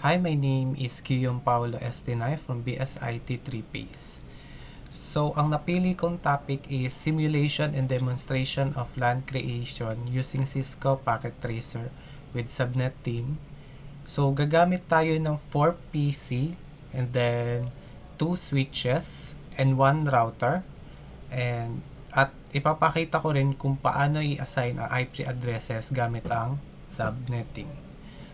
Hi, my name is Guillaume Paulo Estinay from BSIT 3PACE. So, ang napili kong topic is Simulation and Demonstration of LAN Creation using Cisco Packet Tracer with Subnet Team. So, gagamit tayo ng 4 PC and then 2 switches and 1 router. At ipapakita ko rin kung paano i-assign ang IP addresses gamit ang subnetting.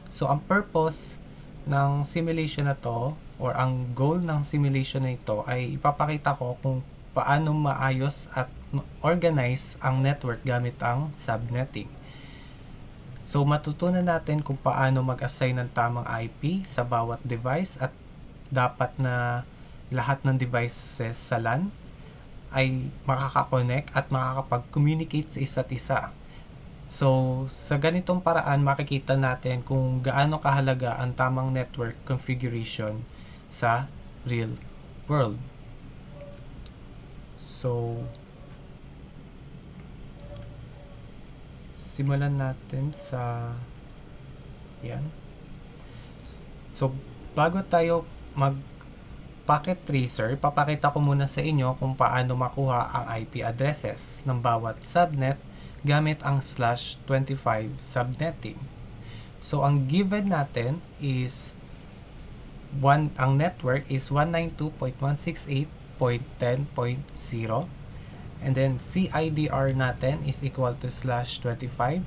So, ang purpose ng simulation na to or ang goal ng simulation na ito ay ipapakita ko kung paano maayos at organize ang network gamit ang subnetting. So, matutunan natin kung paano mag-assign ng tamang IP sa bawat device at dapat na lahat ng devices sa LAN ay makaka-connect at makakapag-communicate sa isa't isa. So, sa ganitong paraan, makikita natin kung gaano kahalaga ang tamang network configuration sa real world. So, simulan natin sa yan. So, bago tayo mag-packet tracer, papakita ko muna sa inyo kung paano makuha ang IP addresses ng bawat subnet gamit ang /25 subnetting. So, ang given natin is ang network is 192.168.10.0 and then CIDR natin is equal to /25,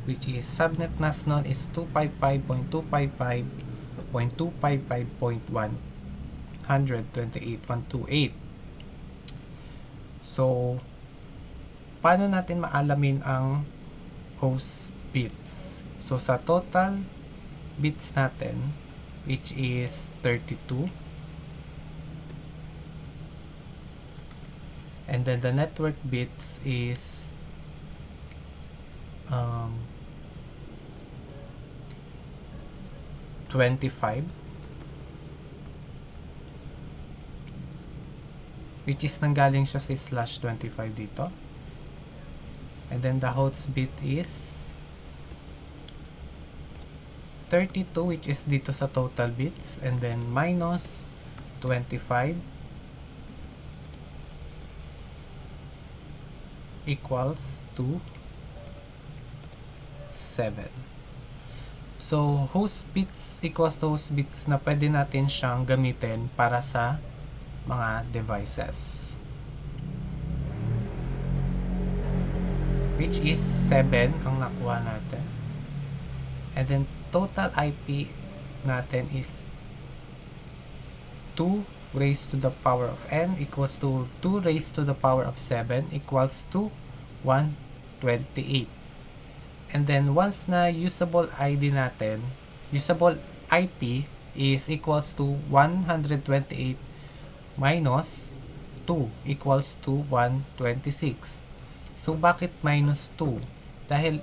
which is subnet mask nun is 255.255.128.128. So, paano natin maalamin ang host bits? So, sa total bits natin, which is 32, and then the network bits is 25, which is nanggaling siya sa /25 dito. And then the host bit is 32, which is dito sa total bits, and then minus 25 equals to 7. So, host bits equals to host bits na pwede natin siyang gamitin para sa mga devices, which is 7 ang nakuha natin. And then, total IP natin is 2 raised to the power of n equals to 2 raised to the power of 7 equals to 128. And then, once na usable ID natin, usable IP is equals to 128 minus 2 equals to 126. So, bakit minus 2? Dahil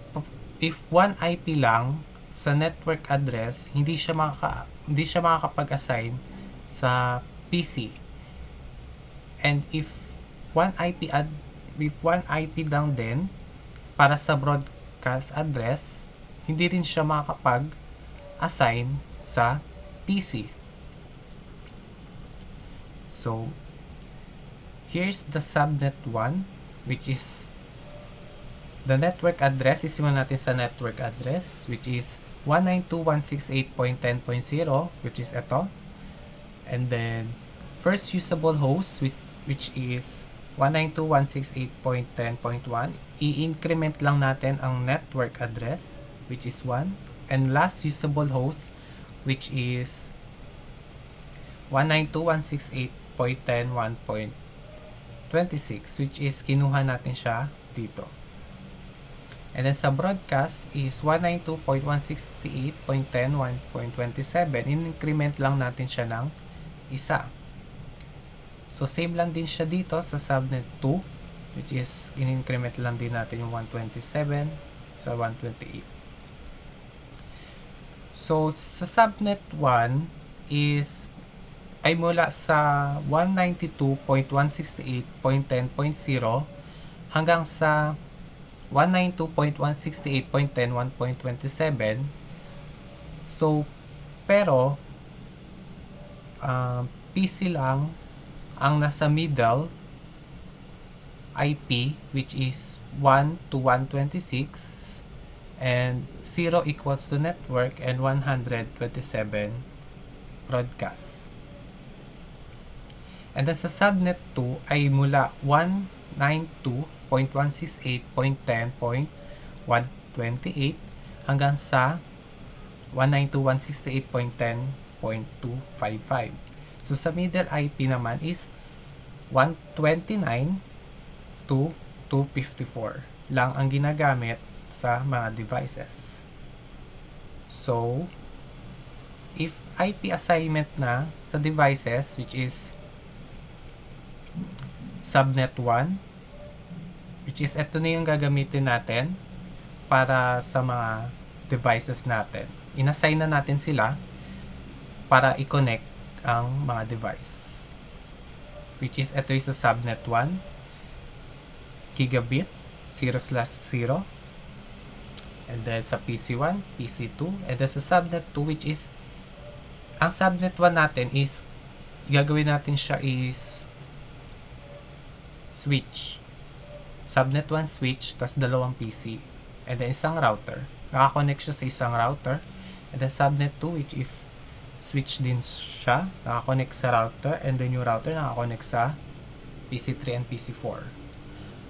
if 1 IP lang sa network address, hindi siya makakapag-assign sa PC. And if 1 IP lang din para sa broadcast address, hindi rin siya makakapag-assign sa PC. So, here's the subnet 1, which is the network address. Isimulan natin sa network address, which is 192.168.10.0, which is ito. And then, first usable host, which is 192.168.10.1. I-increment lang natin ang network address, which is 1. And last usable host, which is 192.168.10.1.26, which is kinuha natin siya dito. And then sa broadcast is 192.168.10.1.27. In-increment lang natin siya ng isa. So, same lang din siya dito sa subnet 2, which is in-increment lang din natin yung 127 sa 128. So, sa subnet 1 ay mula sa 192.168.10.0 hanggang sa 192.168.10.1.27. So, Pero, PC lang ang nasa middle IP, which is 1 to 126, and 0 equals to network, and 127 broadcast. And then sa subnet 2 ay mula 192.168.10.128 hanggang sa 192.168.10.255. So sa middle IP naman is 129 to 254 lang ang ginagamit sa mga devices. So, if IP assignment na sa devices, which is subnet 1, which is ito na yung gagamitin natin para sa mga devices natin. Inassign na natin sila para i-connect ang mga device. Which is ito yung sa subnet 1, gigabit 0/0, and then sa PC1, PC2, and then sa subnet 2, which is ang subnet 1 natin is gagawin natin siya is switch. Subnet 1 switch, tas dalawang PC, and then isang router. Nakakonect siya sa isang router, and then subnet 2, which is switch din siya, nakakonect sa router, and then yung router nakakonect sa PC3 and PC4.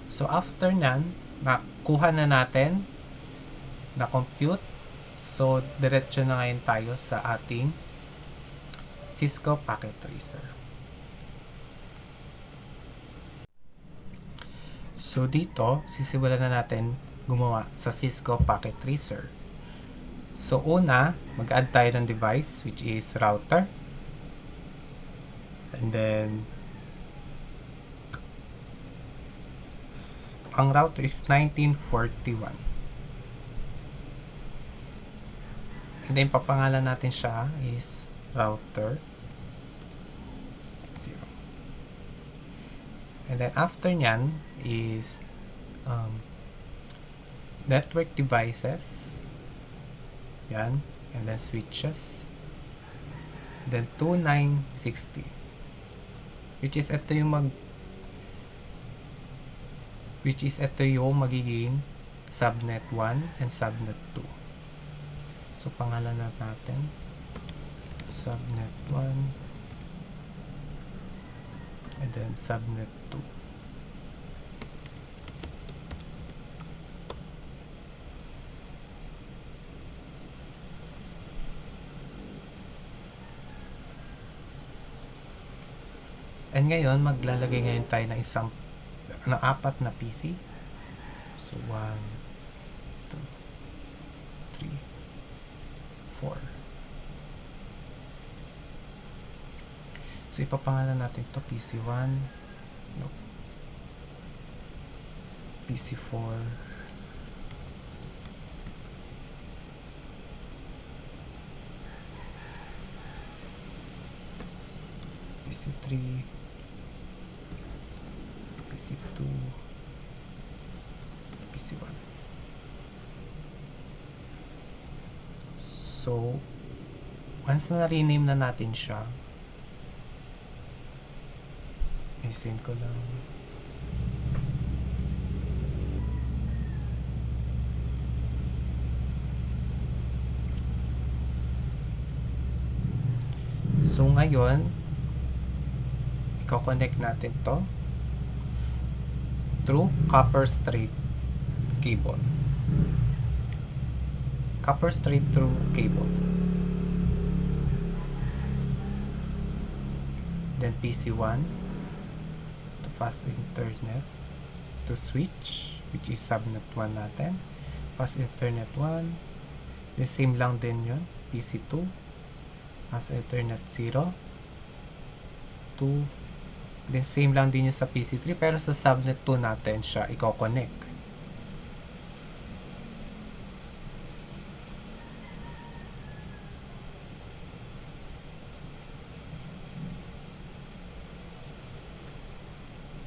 So after nan, nakuha na natin, na-compute. So diretso na ngayon tayo sa ating Cisco Packet Tracer. So dito, sisimulan na natin gumawa sa Cisco Packet Tracer. So una, mag-add tayo ng device, which is router. And then ang router is 1941. And then papangalan natin siya is router 0. And then after nyan is network devices. Yan. And then switches. Then 2960. Which is ito yung magiging subnet 1 and subnet 2. So pangalan natin subnet 1 and then subnet 2. And ngayon, maglalagay ngayon tayo ng apat na PC. So, 1, 2, 3, 4. So, ipapangalan natin ito PC1. No. PC4. PC3. PC2, PC1. So, once na rename na natin siya, i-send ko lang. So, ngayon, i-connect natin to through copper straight cable. Copper straight through cable. Then PC1 to fast internet to switch, which is subnet 1 natin. Fast internet 1. The same lang din yun. PC2 fast internet 0 to then same lang din yung sa PC3, pero sa subnet 2 natin siya i-connect.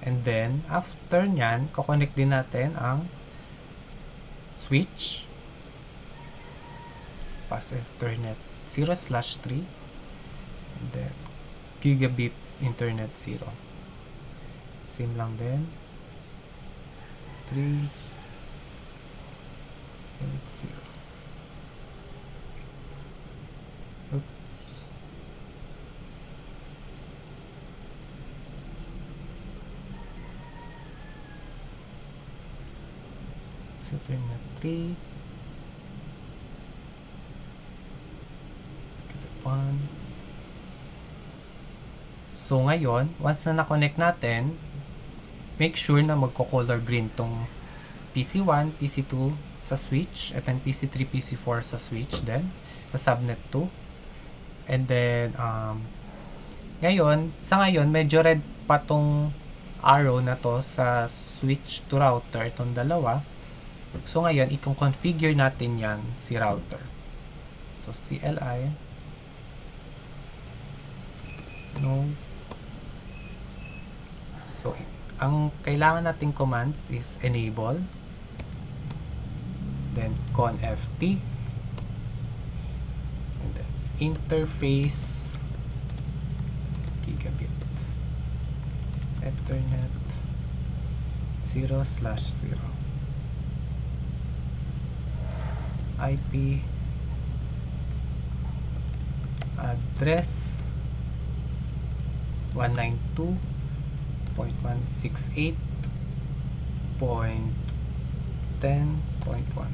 And then, after nyan, connect din natin ang switch. Fast Ethernet 0/3, and then gigabit internet 0. Same lang din. 3 and it's 0. Oops. So internet 3, 1. So ngayon, once na na-connect natin, make sure na magko-color green tong PC1, PC2 sa switch, at then PC3, PC4 sa switch din, sa subnet 2. And then, sa ngayon, medyo red pa tong arrow na to sa switch to router, itong dalawa. So ngayon, i-configure natin yan si router. So CLI no. So ang kailangan nating commands is enable, then conft, and then interface gigabit ethernet 0/0, IP address 192.168.10.1,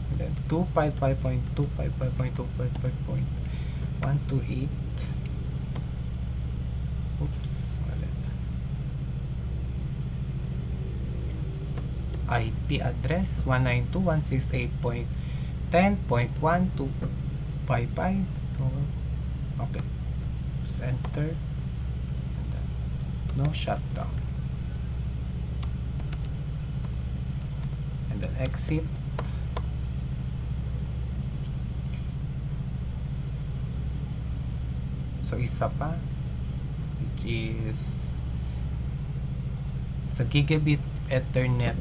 and then 255.255.255.128. Oops, mali. IP address 192.168.10.1255. Okay, center, and then no shutdown, and then exit. So isa pa, which is sa gigabit ethernet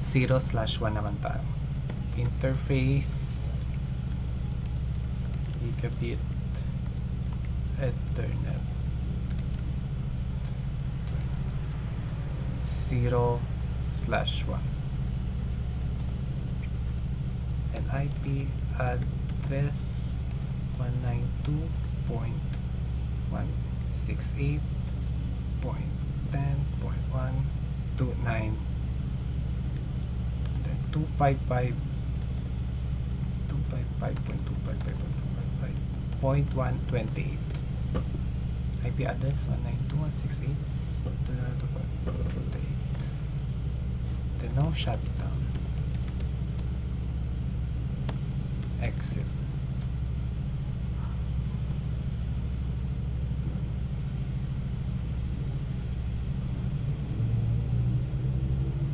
0/1 naman tayo. Interface gigabit ethernet 0/1, and IP address 192.168.10.129, then 255.255.128. IP address 192.168.10.128. Then no shutdown, exit.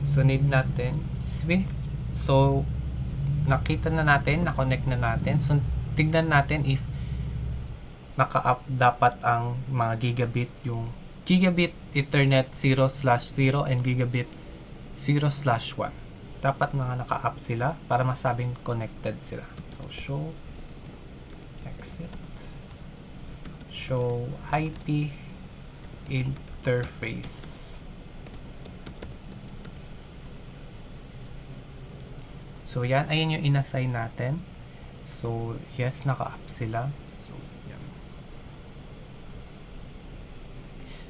So need natin Swift. So nakita na natin, na-connect na natin. So tignan natin if naka-up dapat ang mga gigabit, yung gigabit ethernet 0/0 and gigabit 0/1. Dapat mga naka-up sila para masabing connected sila. So show, exit, show IP interface. So yan, ayun yung inassign natin. So yes, naka-up sila. So yan.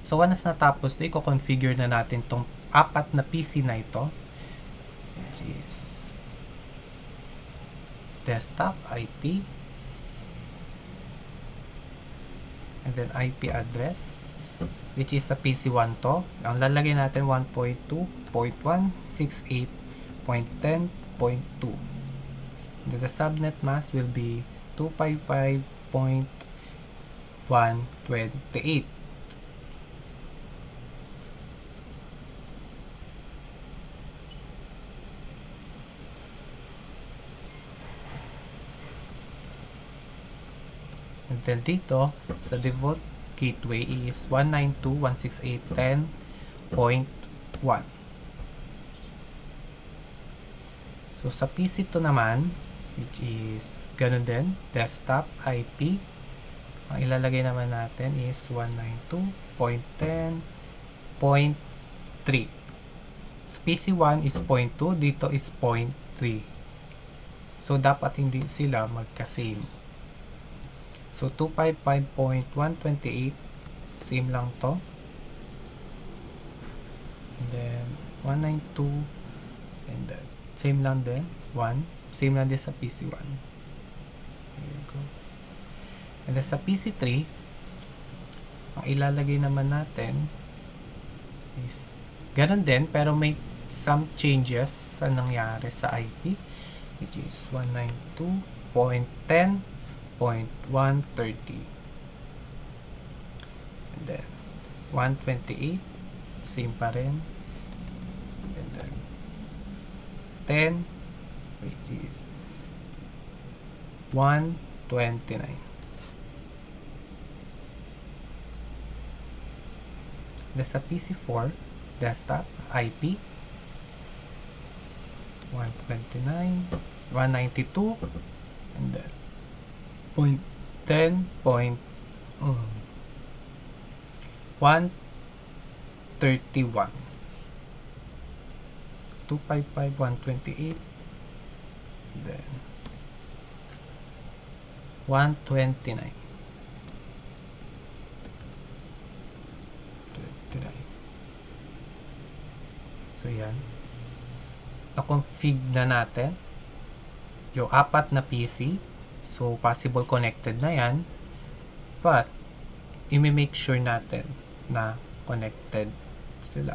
So once natapos ito, i-configure na natin tong apat na PC na ito, which is desktop IP, and then IP address, which is sa PC1 to. Ang lalagay natin 1.2.168.10.2. The subnet mask will be 255.128. And then dito, sa default gateway is 192.168.10.1. So sa PC2 naman, which is ganun din, desktop IP. Ang ilalagay naman natin is 192.10.3. So, PC1 is 0.2, dito is 0.3. So, dapat hindi sila magka-same. So, 255.128, same lang to. And then, 192, and then, same lang din, 1. Same lang din sa PC1. Here you go. And then, sa PC3, ang ilalagay naman natin is, ganun din, pero may some changes sa nangyari sa IP, which is 192.10.130. And then, 128, same pa rin. And then, 10, which is 129. Then sa PC4, desktop, IP, 129, 192, and then 131. 255, 128, and then 129. 29. So, yan. Na-config na natin yung 4 na PC. So, possible connected na yan. But, i-make sure natin na connected sila.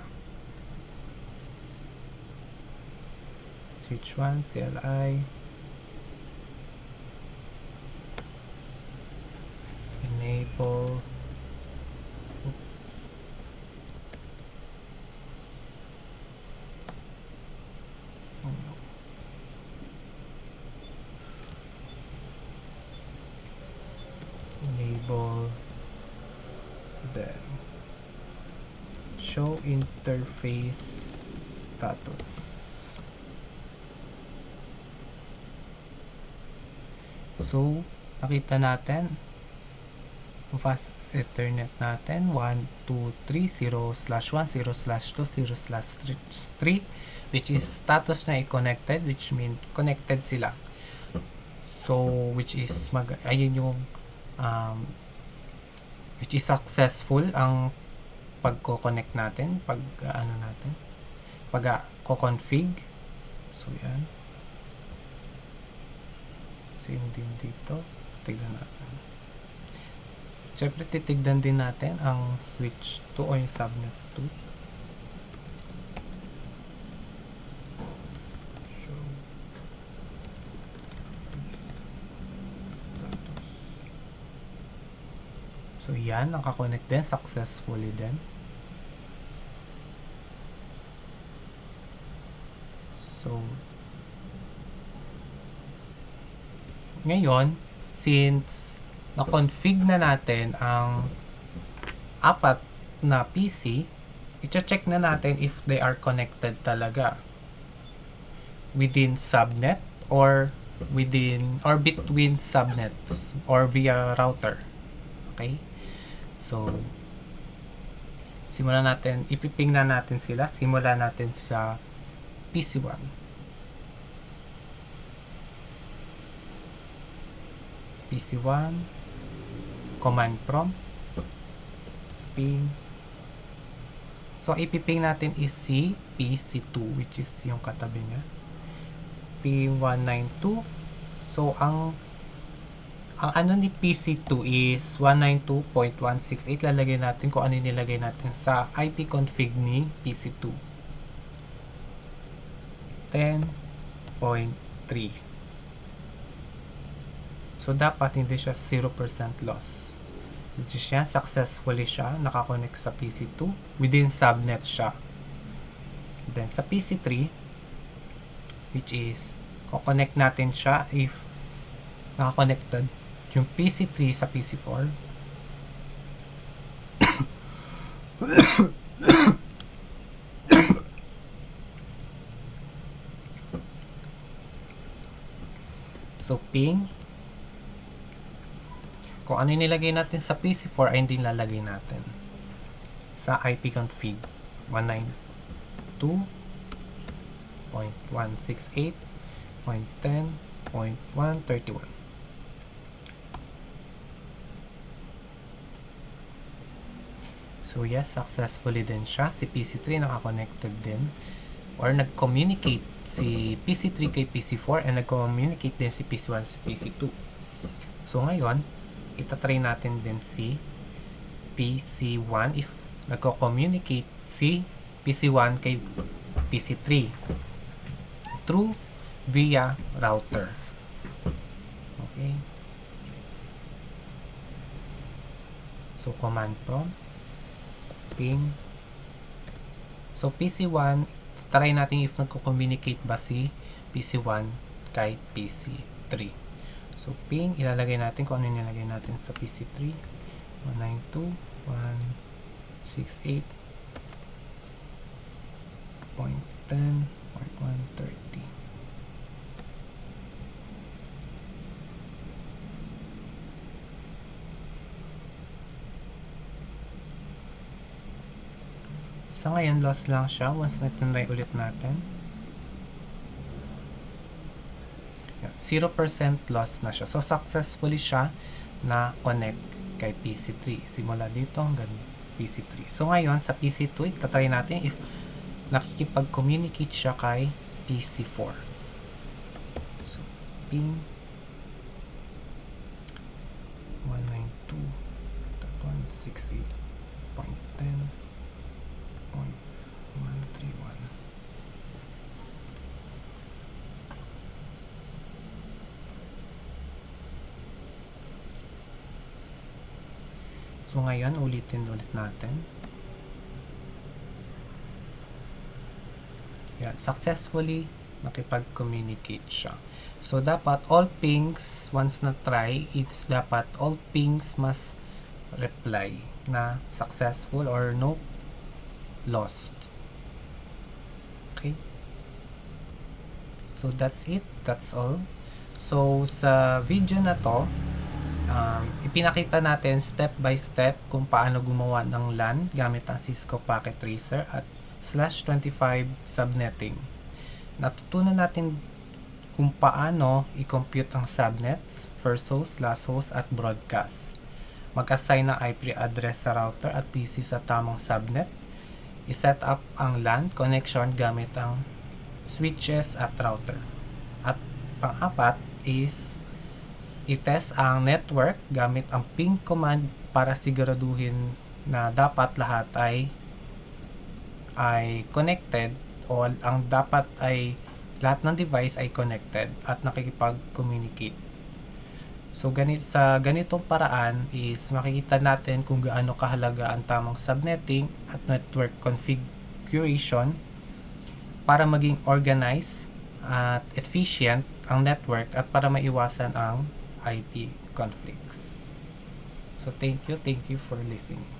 Switch 1, CLI. Enable. Oops. Oh no. Enable. Then show interface status. So, nakita natin yung fast Ethernet natin 123.0/10/2/3 which is status na i-connected, which mean connected sila. So, which is ayun yung which is successful ang pagko-connect natin, pag-config. So, yan. Same din dito. Tignan natin. Siyempre, titignan din natin ang switch 2 o yung subnet 2. Show status. So, yan. Nakakonect din. Successfully din. So, ngayon, since na-config na natin ang 4 na PC, i-check na natin if they are connected talaga within subnet or between subnets or via router. Okay? So, simulan natin, ipiping na natin sila. Simulan natin sa PC1. PC1, command prompt, ping. So, ipiping natin is si PC2, which is yung katabi niya. Ping 192. So, ang ano ni PC2 is 192.168. Lalagay natin kung ano nilagay natin sa IP config ni PC2. 10.3. So, dapat hindi siya 0% loss. Kasi siya, successfully siya, nakakonect sa PC2. Within subnet siya. Then, sa PC3, which is, kukonect natin siya if nakakonected yung PC3 sa PC4. So, ping. Kung ano yung nilagay natin sa PC4 ay hindi lalagay natin sa ipconfig 192.168.10.131. So yes, successfully din siya. Si PC3 naka-connected din or nag-communicate si PC3 kay PC4 and nag-communicate din si PC1 si PC2. So ngayon, itatry natin din si PC1 if nagko-communicate si PC1 kay PC3 through via router. Okay. So command prompt ping. So PC1, try natin if nagko-communicate ba si PC1 kay PC3. So ping, ilalagay natin kung ano yung nilagay natin sa PC3. 192.168.10.130. So ngayon, lost lang siya. Once na tinry ulit natin. 0% loss na siya. So, successfully siya na connect kay PC3. Simula dito hanggang PC3. So, ngayon, sa PC2, itatry natin if nakikipag-communicate siya kay PC4. So, ping 192.168.10.131. So ngayon, ulitin ulit natin. Yan, successfully nakipag-communicate siya. So dapat all pings, once na try, it's dapat all pings must reply na successful or no lost. Okay? So that's it. That's all. So sa video na to, ipinakita natin step by step kung paano gumawa ng LAN gamit ang Cisco Packet Tracer at /25 subnetting. Natutunan natin kung paano i-compute ang subnets, first host, last host, at broadcast. Mag-assign ng IP address sa router at PC sa tamang subnet. I-set up ang LAN connection gamit ang switches at router. At pang-apat is i-test ang network gamit ang ping command para siguraduhin na dapat lahat ay connected o ang dapat ay lahat ng device ay connected at nakikipag-communicate. So sa ganitong paraan is makikita natin kung gaano kahalaga ang tamang subnetting at network configuration para maging organized at efficient ang network at para maiwasan ang IP conflicts. So thank you for listening.